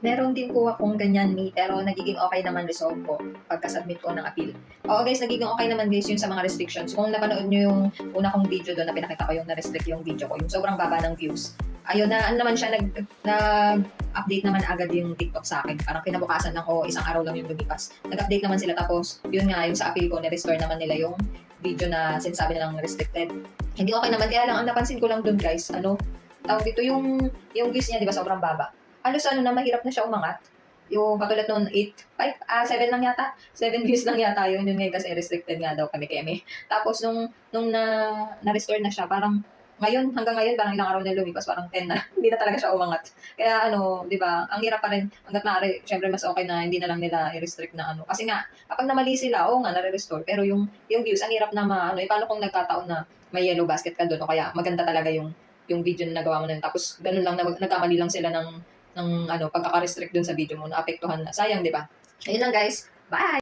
meron din po akong ganyan pero nagiging okay naman resolve ko pagka-submit ko ng appeal. Oo guys, nagiging okay naman guys yun sa mga restrictions. Kung napanood nyo yung una kong video doon na pinakita ko yung na-restrict yung video ko, yung sobrang baba ng views. Ayun na, ano naman siya, nag-update naman agad yung TikTok sa akin. Parang kinabukasan lang o isang araw lang yung lumipas. Nag-update naman sila tapos, yun nga, yung sa appeal ko, na-restore naman nila yung video na sinasabi nilang restricted. Hindi okay naman, kaya lang, ang napansin ko lang dun guys, tawag dito, yung views niya, di ba, sobrang baba. Halos na, mahirap na siya umangat. Yung katulad noon, 7 lang yata. 7 views lang yata yun nga kasi restricted nga daw kami. Tapos nung na-restore na siya, parang hanggang ngayon, parang ilang araw na lumipas, parang 10 na. Hindi na talaga siya umangat. Kaya di ba, ang hirap pa rin, hanggat maaari, syempre mas okay na hindi na lang nila i-restrict na Kasi nga, kapag namali sila, oo nga, nare-restore. Pero yung views, ang hirap na paano kung nagkataon na may yellow basket ka doon, o kaya maganda talaga yung video na nagawa mo na yun. Tapos, ganun lang, nagkamali lang sila ng pagkaka-restrict dun sa video mo, naapektuhan na. Sayang, di ba? Ayun lang guys. Bye!